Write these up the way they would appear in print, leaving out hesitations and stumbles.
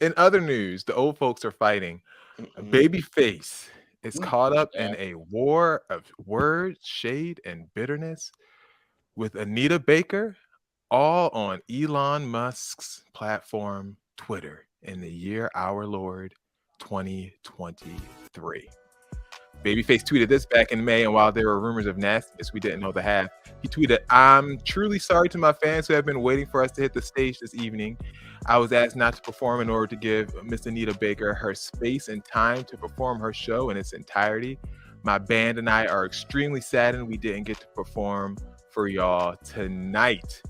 In other news, the old folks are fighting. Mm-mm. Babyface is Mm, caught up in yeah. a war of words, shade, and bitterness with Anita Baker, all on Elon Musk's platform, Twitter, in the year our Lord 2023. Babyface tweeted this back in May, and while there were rumors of nastiness we didn't know the half, he tweeted, "I'm truly sorry to my fans who have been waiting for us to hit the stage this evening. I was asked not to perform in order to give Miss Anita Baker her space and time to perform her show in its entirety. My band and I are extremely saddened we didn't get to perform for y'all tonight."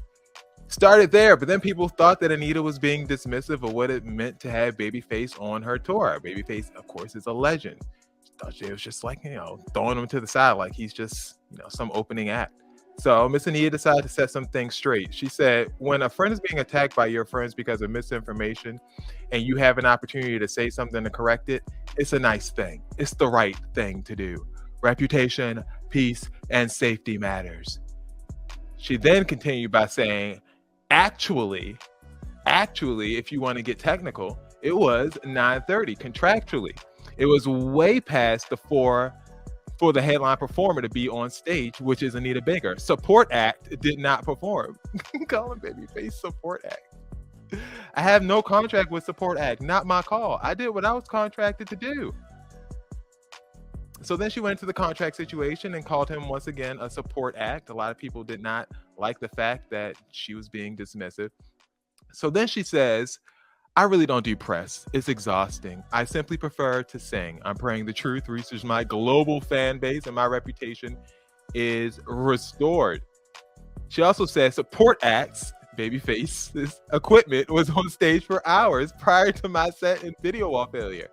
Started there, but then people thought that Anita was being dismissive of what it meant to have Babyface on her tour. Babyface, of course, is a legend. Thought she was just like, throwing him to the side like he's just, some opening act. So Miss Anita decided to set some things straight. She said, when a friend is being attacked by your friends because of misinformation and you have an opportunity to say something to correct it, it's a nice thing. It's the right thing to do. Reputation, peace, and safety matters. She then continued by saying, actually, if you want to get technical, it was 9:30 contractually. It was way past the four for the headline performer to be on stage, which is Anita Baker. Support act did not perform. Call him Babyface support act. I have no contract with support act. Not my call. I did what I was contracted to do. So then she went into the contract situation and called him once again a support act. A lot of people did not like the fact that she was being dismissive. So then she says, I really don't do press. It's exhausting. I simply prefer to sing. I'm praying the truth reaches my global fan base and my reputation is restored. She also said support acts, Babyface's equipment was on stage for hours prior to my set and video wall failure.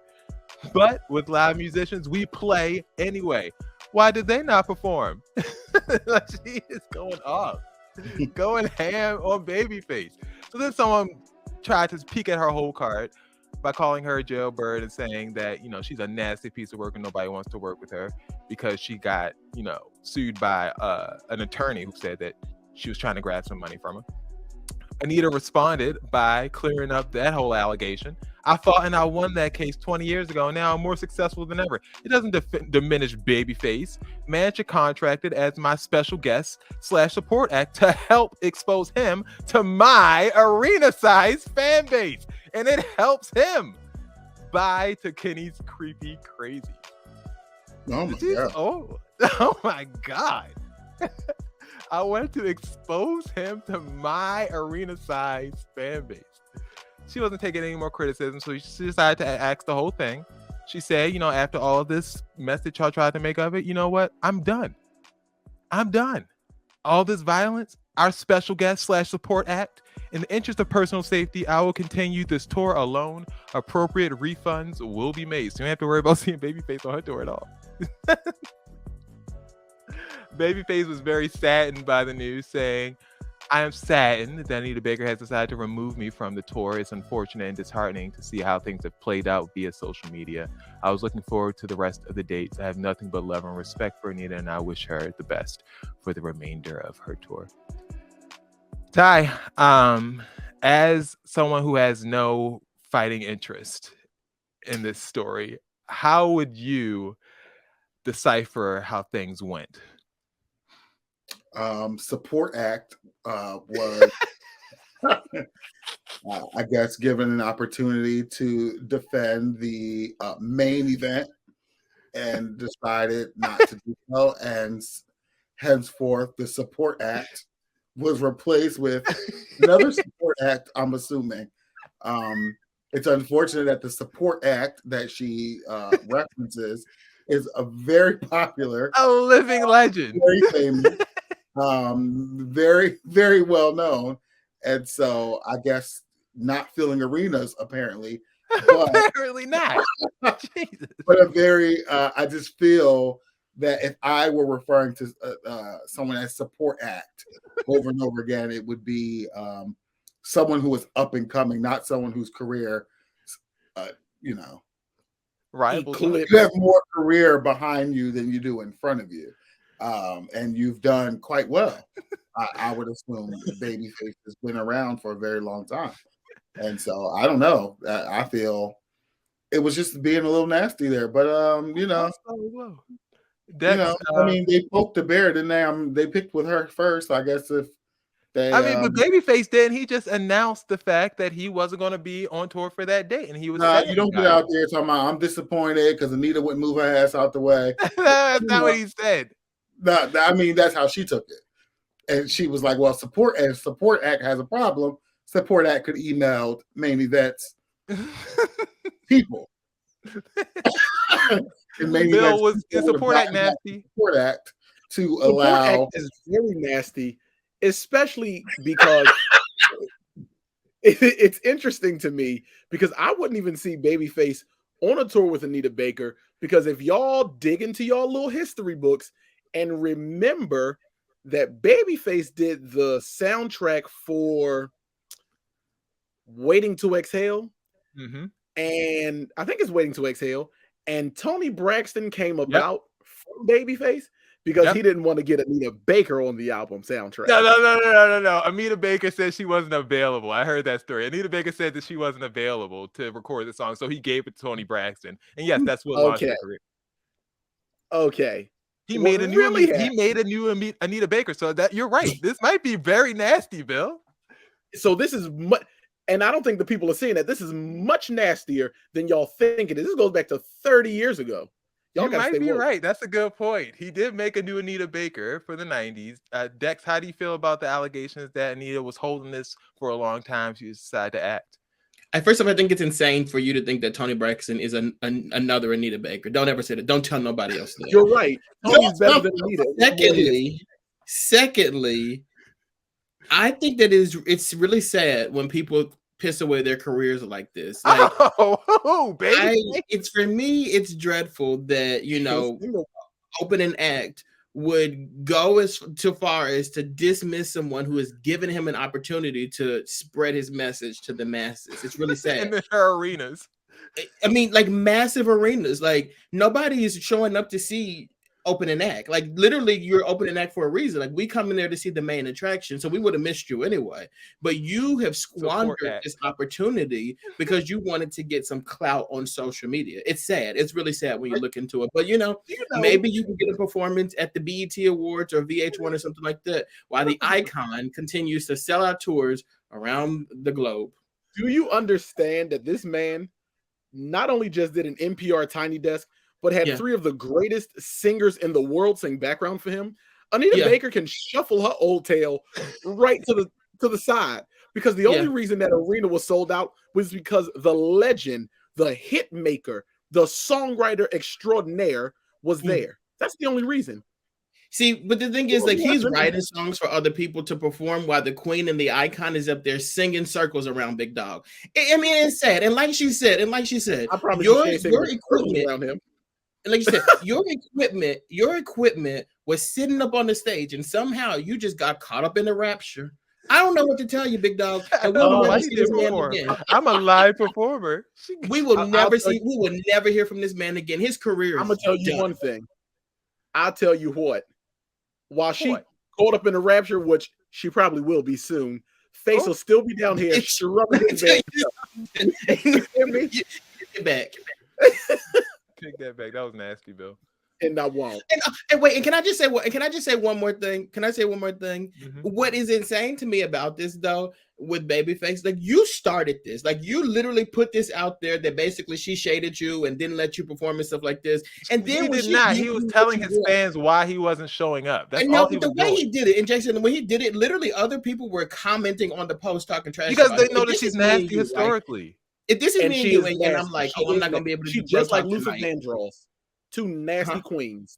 But with live musicians, we play anyway. Why did they not perform? She is going off, going ham on Babyface. So then someone tried to peek at her whole card by calling her a jailbird and saying that, she's a nasty piece of work and nobody wants to work with her because she got, sued by an attorney who said that she was trying to grab some money from her. Anita responded by clearing up that whole allegation. I fought and I won that case 20 years ago. Now I'm more successful than ever. It doesn't diminish Babyface. Manager contracted as my special guest / support act to help expose him to my arena-sized fan base. And it helps him. Bye to Kenny's creepy crazy. Oh my god. Oh my god. I wanted to expose him to my arena-sized fan base. She wasn't taking any more criticism, so she decided to ask the whole thing. She said, after all of this mess that y'all tried to make of it, you know what? I'm done. I'm done. All this violence, our special guest / support act, in the interest of personal safety, I will continue this tour alone. Appropriate refunds will be made. So you don't have to worry about seeing Babyface on her tour at all. Babyface was very saddened by the news, saying, I am saddened that Anita Baker has decided to remove me from the tour. It's unfortunate and disheartening to see how things have played out via social media. I was looking forward to the rest of the dates. I have nothing but love and respect for Anita, and I wish her the best for the remainder of her tour. Ty, as someone who has no fighting interest in this story, how would you decipher how things went? Support act was, I guess, given an opportunity to defend the main event and decided not to do so. And henceforth, the support act was replaced with another support act, I'm assuming. It's unfortunate that the support act that she references is a very popular, A living legend. very famous, very, very well known. And so I guess not filling arenas apparently, but Apparently not. Jesus. but a very I just feel that if I were referring to someone as support act over and over again, it would be someone who is up and coming, not someone whose career, uh, you know, Rivals her. you have more career behind you than you do in front of you, and you've done quite well. I would assume Babyface has been around for a very long time. And so I don't know. I feel it was just being a little nasty there, but Dex, I mean, they poked the bear, didn't they? They picked with her first. I guess if they, I mean, but Babyface didn't. He just announced the fact that he wasn't going to be on tour for that day, and he was sad you don't get about out there talking about I'm disappointed because Anita wouldn't move her ass out the way. That's not what he said. I mean, that's how she took it, and she was like, "Well, support act has a problem. Support act could email main events people." And main Bill events was the support act nasty. Support act to Support allow act is very nasty, especially because it's interesting to me because I wouldn't even see Babyface on a tour with Anita Baker, because if y'all dig into y'all little history books and remember that Babyface did the soundtrack for Waiting to Exhale, and I think it's Waiting to Exhale, and Tony Braxton came about from Babyface because he didn't want to get Anita Baker on the album soundtrack. No. Anita Baker said she wasn't available. I heard that story. Anita Baker said that she wasn't available to record the song, so he gave it to Tony Braxton. And yes, that's what launched her career. Okay. He made a new Anita Baker. So that you're right. This might be very nasty, Bill. So this is and I don't think the people are seeing that. This is much nastier than y'all think it is. This goes back to 30 years ago. You might be right. That's a good point. He did make a new Anita Baker for the 90s. Dex, how do you feel about the allegations that Anita was holding this for a long time? She decided to act. First of all, I think it's insane for you to think that Tony Braxton is another Anita Baker. Don't ever say that. Don't tell nobody else that. You're right. Tony's better than Anita. Secondly, I think that it's really sad when people piss away their careers like this. Like, baby. It's for me, it's dreadful that, opening act would go as too far as to dismiss someone who has given him an opportunity to spread his message to the masses. It's really sad. In her arenas. I mean, like massive arenas. Like nobody is showing up to see opening act. Like literally, you're opening act for a reason. Like we come in there to see the main attraction, so we would have missed you anyway. But you have squandered this opportunity because you wanted to get some clout on social media. It's sad. It's really sad when you look into it. But maybe you can get a performance at the BET Awards or VH1 or something like that, while the icon continues to sell out tours around the globe. Do you understand that this man not only just did an NPR Tiny Desk, but had three of the greatest singers in the world sing background for him? Anita Baker can shuffle her old tail right to the side, because the only reason that arena was sold out was because the legend, the hit maker, the songwriter extraordinaire was there. That's the only reason. See, but the thing is, like, he's writing songs for other people to perform while the queen and the icon is up there singing circles around Big Dog. I mean, it's sad. And like she said, I promise your equipment around him. And like you said, your equipment was sitting up on the stage, and somehow you just got caught up in the rapture. I don't know what to tell you, Big Dog. And we will never see this man again. I'm a live performer. We will never hear from this man again. His career. I'm gonna tell you one thing. I'll tell you what. While she caught up in the rapture, which she probably will be soon, Face will still be down here rubbing his back. Get back. Take that back. That was nasty, Bill. And I won't. And wait, and can I just say one more thing? Can I say one more thing? Mm-hmm. What is insane to me about this, though, with Babyface, like, you started this. Like, you literally put this out there that basically she shaded you and didn't let you perform and stuff like this. And then he was telling his fans why he wasn't showing up. That's all he was doing. He did it, and Jason, when he did it, literally other people were commenting on the post talking trash because they know that she's nasty historically. If this is me doing, and I'm like, I'm not gonna be able to do just like Luther Vandross. Two nasty queens.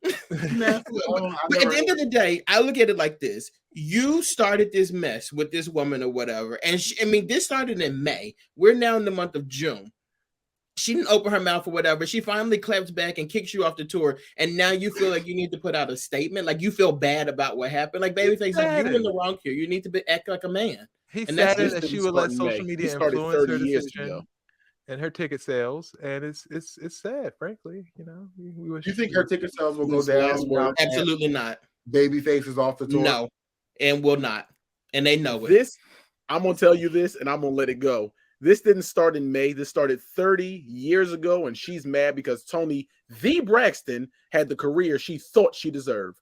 But at the end of the day, I look at it like this. You started this mess with this woman or whatever. And this started in May. We're now in the month of June. She didn't open her mouth or whatever. She finally claps back and kicks you off the tour. And now you feel like you need to put out a statement. Like, you feel bad about what happened. Like, Babyface, like, you're in the wrong here. You need to act like a man. He said that she would let social media influence her decision and her ticket sales, and it's sad, frankly. We wish. You think her ticket sales will go down? Absolutely not. Babyface is off the tour. No, and will not, and they know it. I'm gonna tell you this, and I'm gonna let it go. This didn't start in May. This started 30 years ago, and she's mad because Tony the Braxton had the career she thought she deserved.